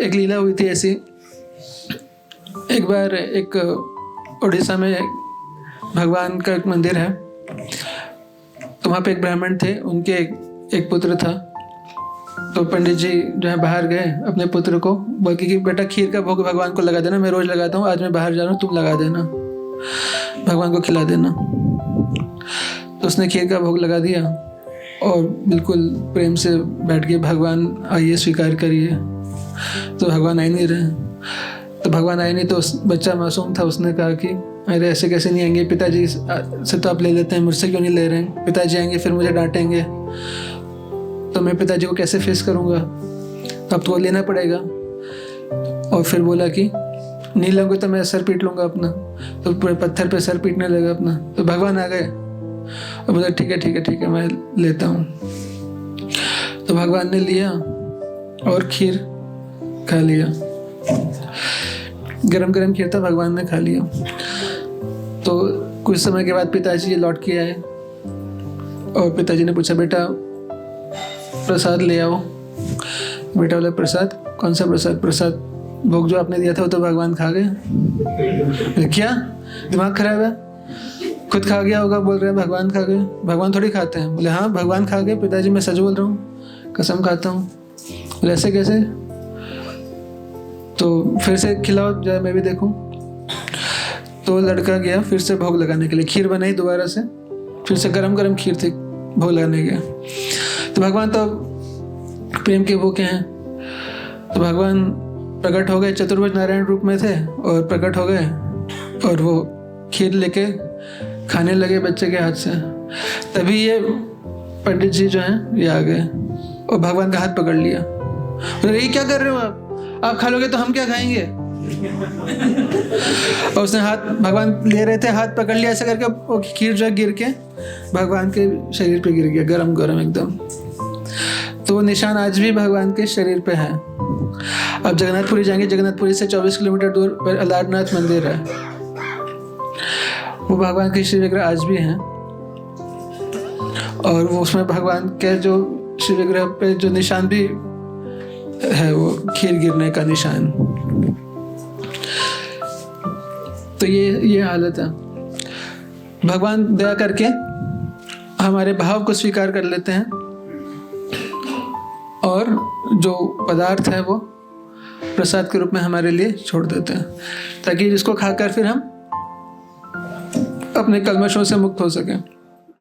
एक लीला हुई थी ऐसी। एक बार एक उड़ीसा में भगवान का एक मंदिर है, तो वहाँ पे एक ब्राह्मण थे, उनके एक पुत्र था। तो पंडित जी जो है बाहर गए अपने पुत्र को बोल के कि बेटा खीर का भोग भगवान को लगा देना, मैं रोज़ लगाता हूँ, आज मैं बाहर जा रहा हूँ, तुम लगा देना, भगवान को खिला देना। तो उसने खीर का भोग लगा दिया और बिल्कुल प्रेम से बैठ के भगवान आइए स्वीकार करिए। तो भगवान आए नहीं रहे। तो भगवान आए नहीं तो उस बच्चा मासूम था, उसने कहा कि अरे ऐसे कैसे नहीं आएंगे, पिताजी से तो आप ले लेते हैं, मुझसे क्यों नहीं ले रहे हैं? पिताजी आएंगे फिर मुझे डांटेंगे, तो मैं पिताजी को कैसे फेस करूँगा? तो अब तो लेना पड़ेगा। और फिर बोला कि नहीं लूँगा तो मैं सर पीट लूँगा अपना। तो पत्थर पे सर पीटने लगा अपना। तो भगवान आ गए और बोला ठीक है ठीक है ठीक है मैं लेता हूँ। तो भगवान ने लिया और खीर खा लिया, गरम गरम खीर था, भगवान ने खा लिया। तो कुछ समय के बाद पिताजी लौट के आए और पिताजी ने पूछा बेटा प्रसाद ले आओ। बेटा बोला प्रसाद? कौन सा प्रसाद? प्रसाद भोग जो आपने दिया था वो तो भगवान खा गए। क्या दिमाग खराब है? खुद खा गया होगा, बोल रहे हैं भगवान खा गए। भगवान थोड़ी खाते हैं। बोले हाँ भगवान खा गए पिताजी, मैं सच बोल रहा हूँ, कसम खाता हूँ। बोले ऐसे कैसे? तो फिर से खिलाओ जरा मैं भी देखूँ। तो लड़का गया फिर से भोग लगाने के लिए, खीर बनाई दोबारा से, फिर से गरम गरम खीर थी, भोग लगाने गया। तो भगवान तो प्रेम के भूखे हैं, तो भगवान प्रकट हो गए, चतुर्भुज नारायण रूप में थे और प्रकट हो गए और वो खीर लेके खाने लगे बच्चे के हाथ से। तभी ये पंडित जी जो हैं ये आ गए और भगवान का हाथ पकड़ लिया। बोले ये क्या कर रहे हो आप खा लोगे तो हम क्या खाएंगे? और उसने हाथ, भगवान ले रहे थे, हाथ पकड़ लिया ऐसा करके, वो खीर जो गिर के भगवान के शरीर पे गिर गया, गरम गरम एकदम। तो वो निशान आज भी भगवान के शरीर पे है। अब जगन्नाथपुरी जाएंगे, जगन्नाथपुरी से 24 किलोमीटर दूर पर अलारनाथ मंदिर है, वो भगवान के श्री विग्रह आज भी हैं। और वो उसमें भगवान के जो श्री विग्रह पे जो निशान भी है वो खीर गिरने का निशान। तो ये हालत है। भगवान दया करके हमारे भाव को स्वीकार कर लेते हैं और जो पदार्थ है वो प्रसाद के रूप में हमारे लिए छोड़ देते हैं, ताकि जिसको खाकर फिर हम अपने कल्मशों से मुक्त हो सकें।